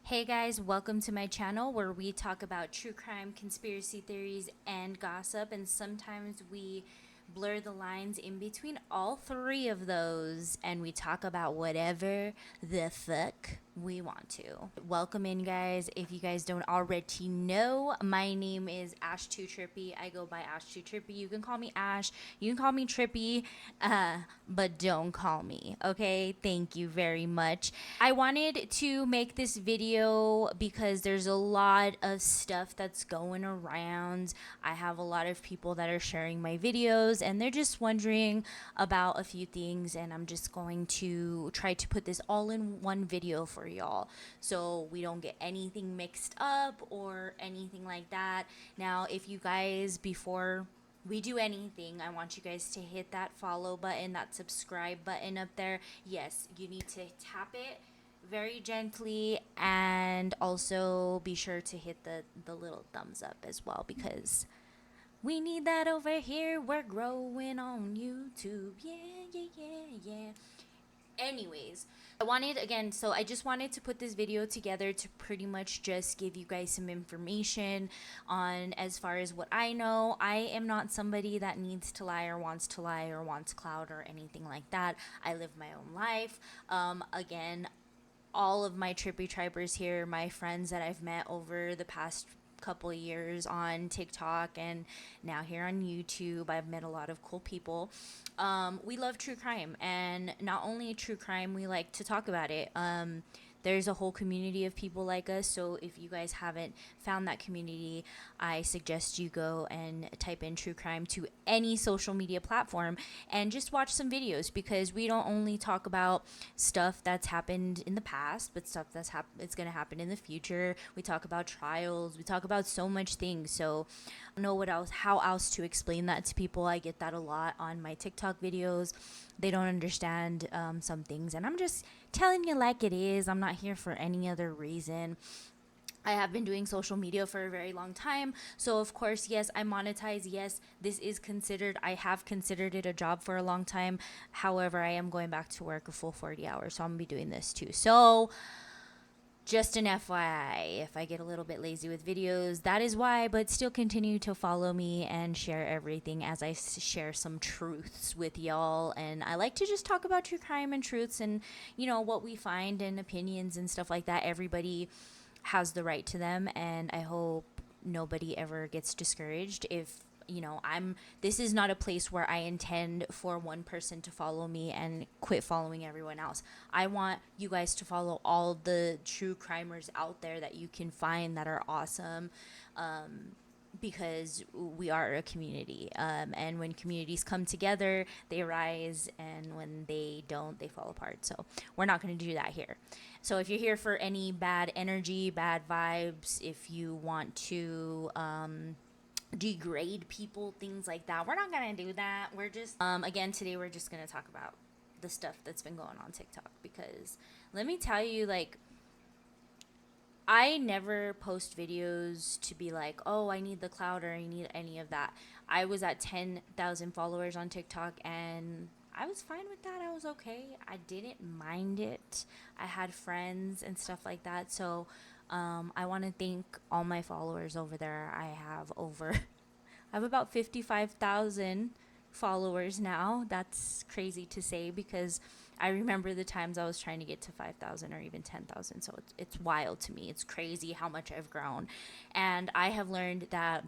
Hey guys, welcome to my channel where we talk about true crime, conspiracy theories, and gossip, and sometimes we blur the lines in between all three of those and we talk about whatever the fuck we want to. Welcome in, guys. If you guys don't already know, my name is Ash Too Trippy. I go by Ash Too Trippy. You can call me Ash, you can call me Trippy, but don't call me, okay? Thank you very much. I wanted to make this video because there's a lot of stuff that's going around. I have a lot of people that are sharing my videos and they're just wondering about a few things, and I'm just going to try to put this all in one video for y'all so we don't get anything mixed up or anything like that. Now, if you guys, before we do anything, I want you guys to hit that follow button, that subscribe button up there. Yes, you need to tap it very gently, and also be sure to hit the little thumbs up as well, because we need that over here. We're growing on YouTube. Yeah, yeah, yeah, yeah. Anyways, I just wanted to put this video together to pretty much just give you guys some information on, as far as what I know. I am not somebody that needs to lie or wants clout or anything like that. I live my own life. Again, all of my trippy tribers here, my friends that I've met over the past couple of years on TikTok and now here on YouTube, I've met a lot of cool people. We love true crime, and not only true crime, we like to talk about it. There's a whole community of people like us, so if you guys haven't found that community, I suggest you go and type in true crime to any social media platform and just watch some videos, because we don't only talk about stuff that's happened in the past, but stuff it's going to happen in the future. We talk about trials, we talk about so much things. So I don't know how else to explain that to people. I get that a lot on my TikTok videos. They don't understand some things, and I'm just telling you like it is. I'm not here for any other reason. I have been doing social media for a very long time. So, of course, yes, I monetize. Yes, I have considered it a job for a long time. However, I am going back to work a full 40 hours. So, I'm going to be doing this too. So, just an FYI, if I get a little bit lazy with videos, that is why, but still continue to follow me and share everything as I share some truths with y'all. And I like to just talk about true crime and truths and, what we find and opinions and stuff like that. Everybody has the right to them, and I hope nobody ever gets discouraged if this is not a place where I intend for one person to follow me and quit following everyone else. I want you guys to follow all the true crimers out there that you can find that are awesome, because we are a community, and when communities come together, they rise, and when they don't, they fall apart. So we're not going to do that here. So if you're here for any bad energy, bad vibes, if you want to degrade people, things like that, we're not gonna do that. We're just again, today we're just gonna talk about the stuff that's been going on TikTok, because let me tell you, like, I never post videos to be like, oh, I need the clout or I need any of that. I was at 10,000 followers on TikTok, and I was fine with that. I was okay. I didn't mind it. I had friends and stuff like that. So I want to thank all my followers over there. I have about 55,000 followers now. That's crazy to say, because I remember the times I was trying to get to 5,000 or even 10,000. So it's wild to me. It's crazy how much I've grown. And I have learned that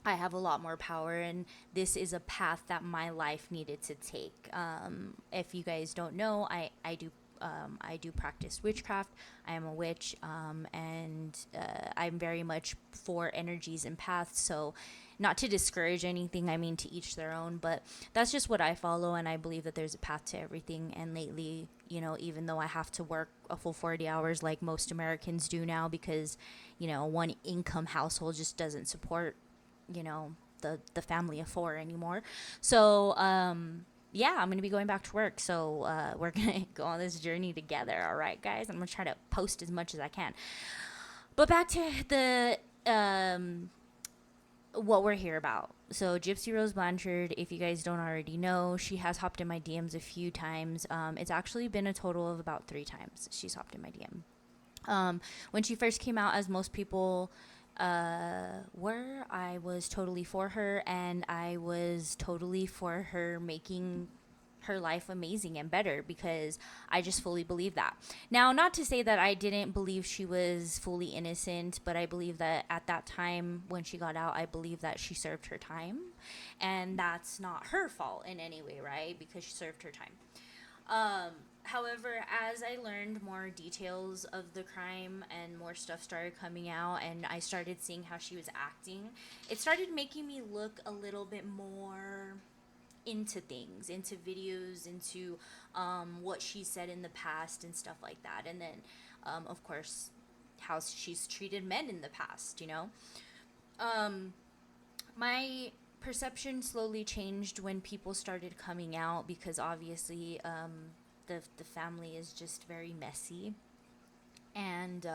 I have a lot more power, and this is a path that my life needed to take. If you guys don't know, I do practice witchcraft. I am a witch, and I'm very much for energies and paths. So, not to discourage anything, I mean, to each their own, but that's just what I follow, and I believe that there's a path to everything. And lately, even though I have to work a full 40 hours like most Americans do now, because, one income household just doesn't support, the family of four anymore. So, yeah, I'm going to be going back to work. So we're going to go on this journey together. All right, guys. I'm going to try to post as much as I can. But back to the what we're here about. So Gypsy Rose Blanchard, if you guys don't already know, she has hopped in my DMs a few times. It's actually been a total of about 3 times she's hopped in my DM. When she first came out, as most people were, I was totally for her, and I was totally for her making her life amazing and better, because I just fully believe that. Now, not to say that I didn't believe she was fully innocent, but I believe that at that time when she got out, I believe that she served her time, and that's not her fault in any way, right? Because she served her time. However, as I learned more details of the crime and more stuff started coming out, and I started seeing how she was acting, it started making me look a little bit more into things, into videos, into what she said in the past and stuff like that. And then, of course, how she's treated men in the past, you know? My perception slowly changed when people started coming out, because obviously the family is just very messy. And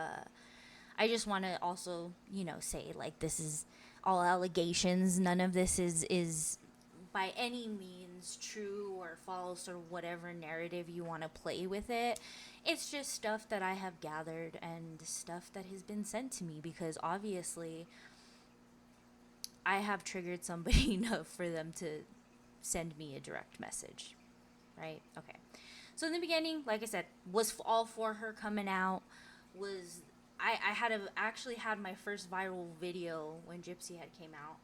I just want to also, say, like, this is all allegations. None of this is by any means true or false, or whatever narrative you want to play with it. It's just stuff that I have gathered and stuff that has been sent to me, because obviously I have triggered somebody enough for them to send me a direct message, right? Okay. So in the beginning, like I said, was all for her coming out. I actually had my first viral video when Gypsy had came out.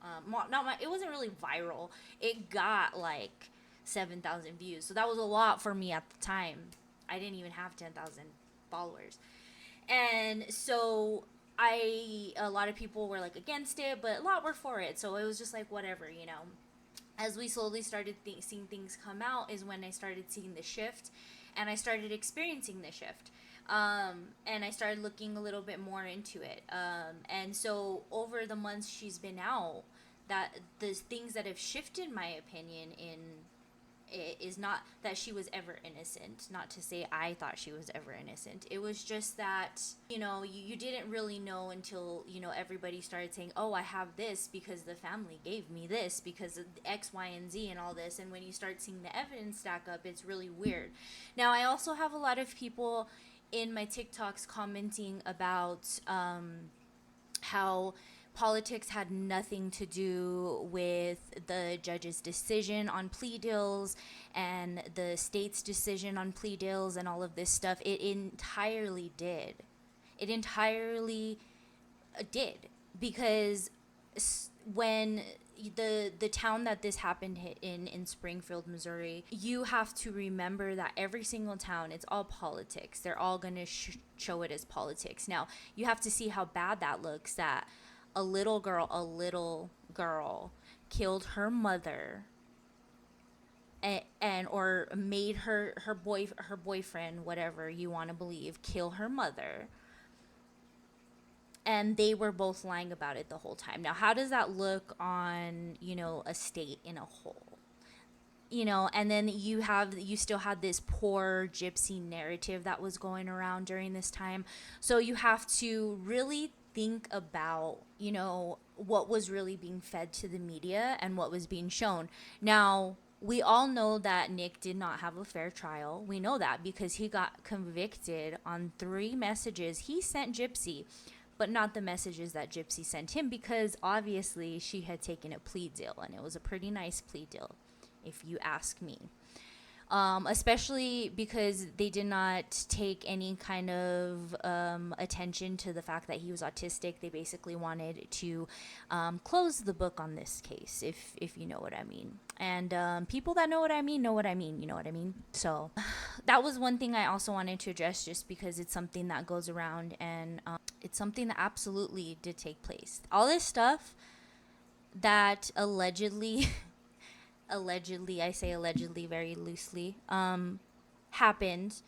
It wasn't really viral. It got like 7,000 views, so that was a lot for me at the time. I didn't even have 10,000 followers, and so a lot of people were like against it, but a lot were for it. So it was just like whatever, As we slowly started seeing things come out is when I started seeing the shift, and I started experiencing the shift. And I started looking a little bit more into it. And so over the months she's been out, that the things that have shifted my opinion in it is not that she was ever innocent. Not to say I thought she was ever innocent. It was just that, you didn't really know until, everybody started saying, oh, I have this because the family gave me this because of X, Y, and Z and all this. And when you start seeing the evidence stack up, it's really weird. Now, I also have a lot of people in my TikToks commenting about how politics had nothing to do with the judge's decision on plea deals and the state's decision on plea deals and all of this stuff. It entirely did. It entirely did, because when the town that this happened in Springfield, Missouri, you have to remember that every single town, it's all politics. They're all going to show it as politics. Now, you have to see how bad that looks, that a little girl killed her mother, and or made her boyfriend, whatever you want to believe, kill her mother, and they were both lying about it the whole time. Now, how does that look on, a state in a whole? And then you still had this poor Gypsy narrative that was going around during this time. So you have to really think about, what was really being fed to the media and what was being shown. Now, we all know that Nick did not have a fair trial. We know that because he got convicted on 3 messages he sent Gypsy, but not the messages that Gypsy sent him, because obviously she had taken a plea deal, and it was a pretty nice plea deal, if you ask me. Especially because they did not take any kind of attention to the fact that he was autistic. They basically wanted to close the book on this case, if you know what I mean. And people that know what I mean, you know what I mean? So that was one thing I also wanted to address, just because it's something that goes around, and it's something that absolutely did take place. All this stuff that allegedly I say allegedly very loosely, happened,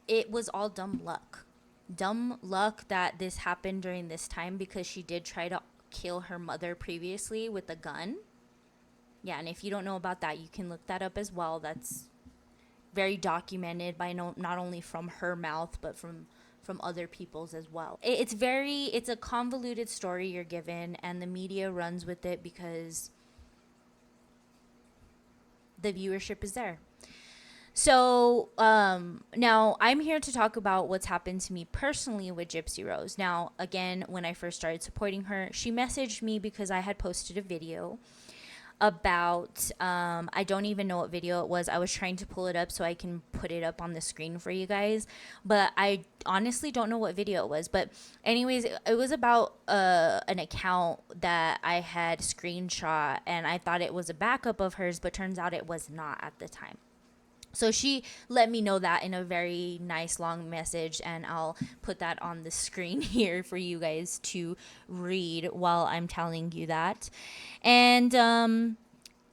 it was all dumb luck. Dumb luck that this happened during this time, because she did try to kill her mother previously with a gun. Yeah, and if you don't know about that, you can look that up as well. That's very documented by not only from her mouth, but from other people's as well. It's a convoluted story you're given, and the media runs with it because the viewership is there. So now I'm here to talk about what's happened to me personally with Gypsy Rose. Now, again, when I first started supporting her, she messaged me because I had posted a video about I don't even know what video it was. I was trying to pull it up so I can put it up on the screen for you guys, but I honestly don't know what video it was. But anyways, it was about an account that I had screenshot, and I thought it was a backup of hers, but turns out it was not at the time. So she let me know that in a very nice long message, and I'll put that on the screen here for you guys to read while I'm telling you that. And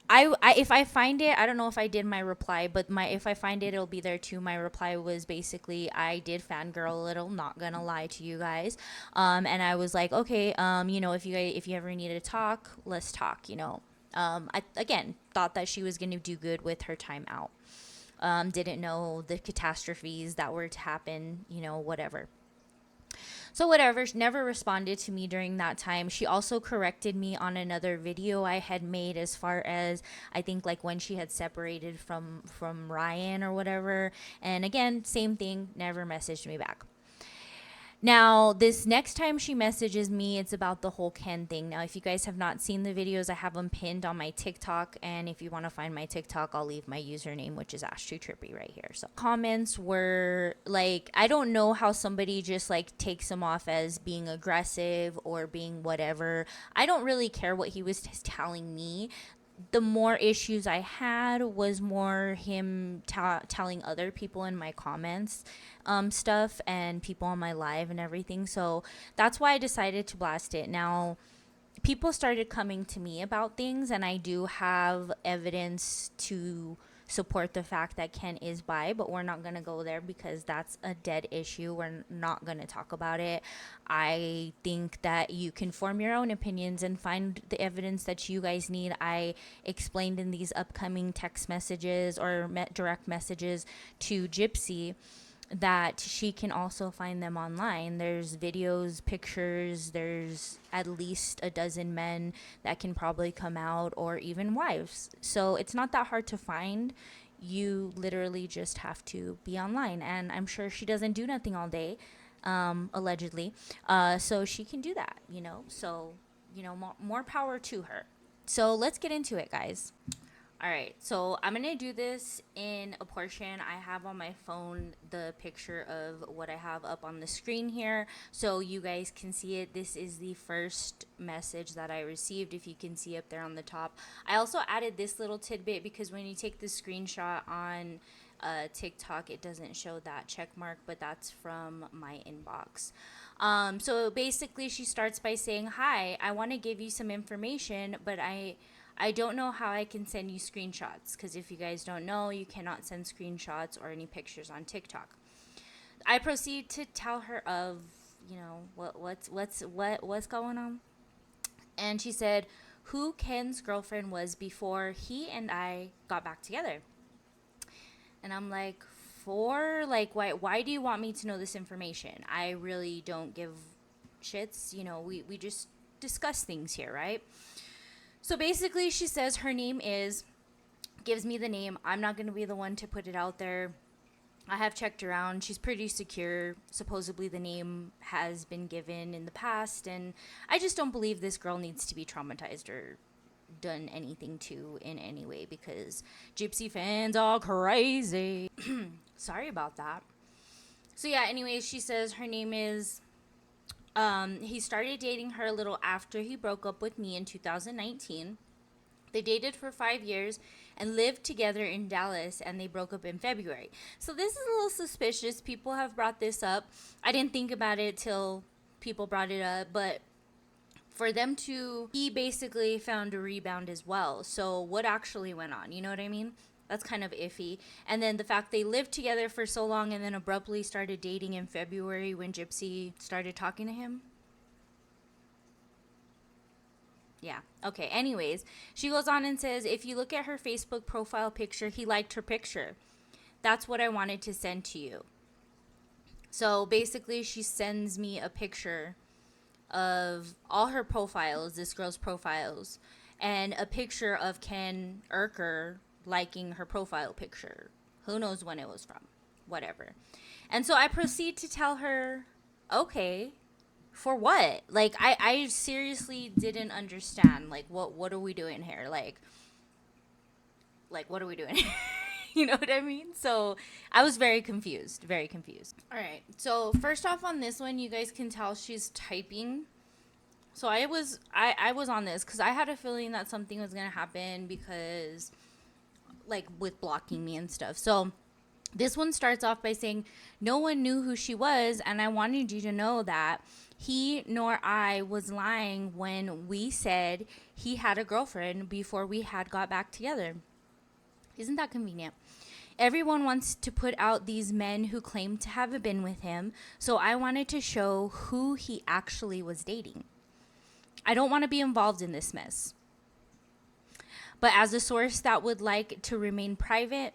I if I find it, I don't know if I did my reply, but my if I find it, it'll be there too. My reply was basically I did fangirl a little, not gonna lie to you guys, and I was like, okay, if you ever need to talk, let's talk. I again thought that she was gonna do good with her time out. Didn't know the catastrophes that were to happen, whatever. So, whatever, she never responded to me during that time. She also corrected me on another video I had made, as far as I think like when she had separated from Ryan or whatever. And again, same thing, never messaged me back. Now, this next time she messages me, it's about the whole Ken thing. Now, if you guys have not seen the videos, I have them pinned on my TikTok. And if you want to find my TikTok, I'll leave my username, which is Ash2Trippy right here. So, comments were like, I don't know how somebody just like takes him off as being aggressive or being whatever. I don't really care what he was telling me. The more issues I had was more him telling other people in my comments stuff, and people on my live and everything. So that's why I decided to blast it. Now, people started coming to me about things, and I do have evidence to support the fact that Ken is bi, but we're not going to go there because that's a dead issue. We're not going to talk about it. I think that you can form your own opinions and find the evidence that you guys need. I explained in these upcoming text messages or direct messages to Gypsy that she can also find them online. There's videos, pictures, there's at least a dozen men that can probably come out, or even wives. So it's not that hard to find. You literally just have to be online. And I'm sure she doesn't do nothing all day, allegedly. So she can do that, So, more power to her. So let's get into it, guys. All right, so I'm going to do this in a portion. I have on my phone the picture of what I have up on the screen here, so you guys can see it. This is the first message that I received, if you can see up there on the top. I also added this little tidbit because when you take the screenshot on TikTok, it doesn't show that check mark, but that's from my inbox. So basically, she starts by saying, "Hi, I want to give you some information, but I don't know how I can send you screenshots, because if you guys don't know, you cannot send screenshots or any pictures on TikTok." I proceed to tell her of, what's going on. And she said who Ken's girlfriend was before he and I got back together. And I'm like, why do you want me to know this information? I really don't give shits. We just discuss things here, right? So basically, she says her name gives me the name. I'm not going to be the one to put it out there. I have checked around. She's pretty secure. Supposedly the name has been given in the past, and I just don't believe this girl needs to be traumatized or done anything to in any way, because Gypsy fans are crazy. Sorry about that. So yeah, anyways, she says her name is he started dating her a little after he broke up with me in 2019. They dated for 5 years and lived together in Dallas, and they broke up in February. So this is a little suspicious. People have brought this up. I didn't think about it till people brought it up, but for them to, he basically found a rebound as well. So what actually went on? You know what I mean? That's kind of iffy. And then the fact they lived together for so long and then abruptly started dating in February when Gypsy started talking to him. Yeah. Okay. Anyways, she goes on and says, if you look at her Facebook profile picture, he liked her picture. That's what I wanted to send to you. So basically, she sends me a picture of all her profiles, this girl's profiles, and a picture of Ken Urker liking her profile picture. Who knows when it was from? Whatever. And so I proceed to tell her, okay, for what? Like, I seriously didn't understand. Like, what are we doing here? Like what are we doing? You know what I mean? So I was very confused, very confused. All right. So first off, on this one, you guys can tell she's typing. So I was on this because I had a feeling that something was gonna happen because, like, with blocking me and stuff. So this one starts off by saying, no one knew who she was, and I wanted you to know that he nor I was lying when we said he had a girlfriend before we had got back together. Isn't that convenient? Everyone wants to put out these men who claim to have been with him, so I wanted to show who he actually was dating. I don't want to be involved in this mess. But as a source that would like to remain private,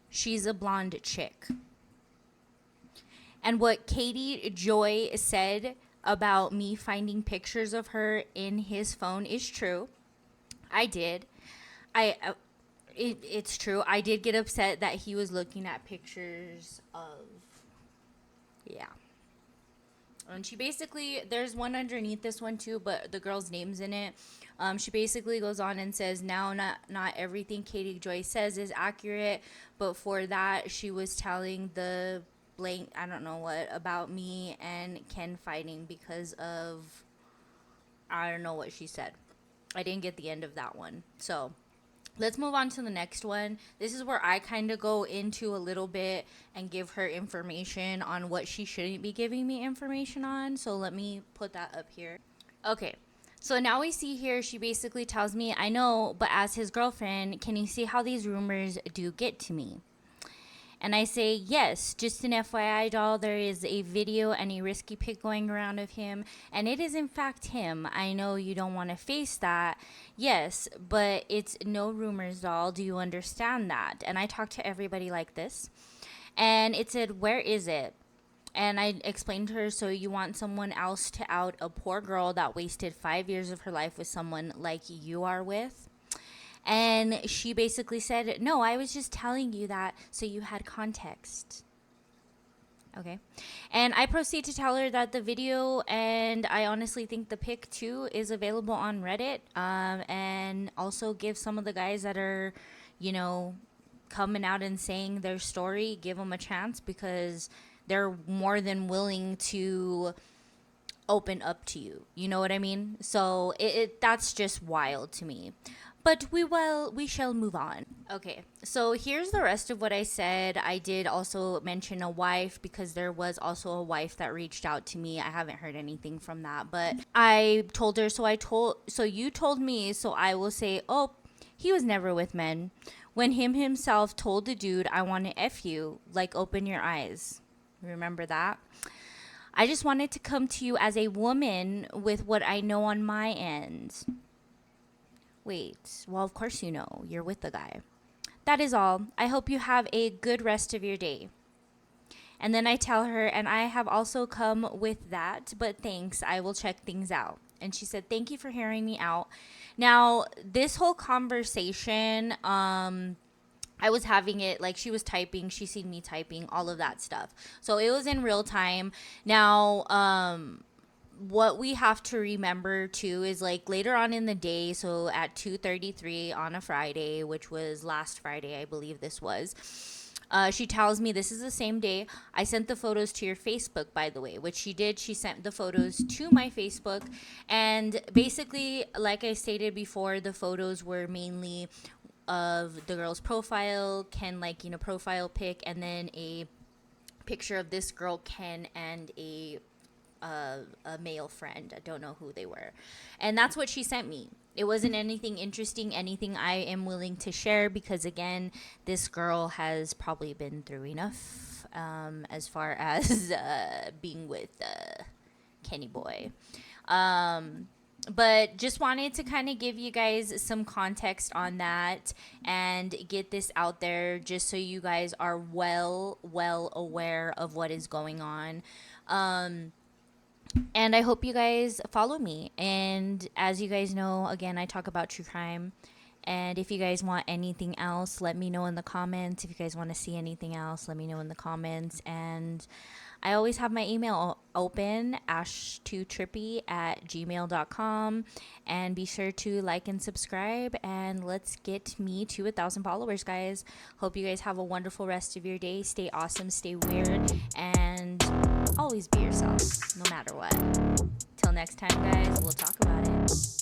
she's a blonde chick. And what Katie Joy said about me finding pictures of her in his phone is true. I did. It's true. I did get upset that he was looking at pictures of, yeah. And she basically, there's one underneath this one too, but the girl's name's in it. She basically goes on and says, now not everything Katie Joy says is accurate, but for that she was telling the blank, I don't know what, about me and Ken fighting because of, I don't know what she said. I didn't get the end of that one. So let's move on to the next one. This is where I kind of go into a little bit and give her information on what she shouldn't be giving me information on. So let me put that up here. Okay. So now we see here, she basically tells me, I know, but as his girlfriend, can you see how these rumors do get to me? And I say, yes, just an FYI, doll, there is a video and a risky pic going around of him, and it is in fact him. I know you don't want to face that. Yes, but it's no rumors, doll. Do you understand that? And I talk to everybody like this. And it said, where is it? And I explained to her, so you want someone else to out a poor girl that wasted 5 years of her life with someone like you are with? And she basically said, no, I was just telling you that so you had context. Okay. And I proceed to tell her that the video, and I honestly think the pic too, is available on Reddit. And also give some of the guys that are, coming out and saying their story, give them a chance, because they're more than willing to open up to you. You know what I mean? So that's just wild to me. But we shall move on. Okay, so here's the rest of what I said. I did also mention a wife, because there was also a wife that reached out to me. I haven't heard anything from that, but I told her, so you told me, so I will say, oh, he was never with men. When him himself told the dude, I want to F you, like, open your eyes. Remember that? I just wanted to come to you as a woman with what I know on my end. Wait, well, of course you know. You're with the guy. That is all. I hope you have a good rest of your day. And then I tell her, and I have also come with that, but thanks, I will check things out. And she said, thank you for hearing me out. Now, this whole conversation, I was having it, like, she was typing, she seen me typing, all of that stuff. So it was in real time. Now, what we have to remember too is, like, later on in the day, so at 2:33 on a Friday, which was last Friday, I believe this was, she tells me, this is the same day I sent the photos to your Facebook, by the way, which she did. She sent the photos to my Facebook, and basically, like I stated before, the photos were mainly of the girl's profile, Ken, like, profile pic, and then a picture of this girl, Ken, and a male friend. I don't know who they were. And that's what she sent me. It wasn't anything interesting, anything I am willing to share, because, again, this girl has probably been through enough as far as being with Kenny Boy. But just wanted to kind of give you guys some context on that and get this out there, just so you guys are well aware of what is going on. And I hope you guys follow me. And as you guys know, again, I talk about true crime And if you guys want anything else, let me know in the comments. If you guys want to see anything else, let me know in the comments. And I always have my email open, ash2trippy@gmail.com. And be sure to like and subscribe. And let's get me to 1,000 followers, guys. Hope you guys have a wonderful rest of your day. Stay awesome, stay weird, and always be yourself, no matter what. Till next time, guys, we'll talk about it.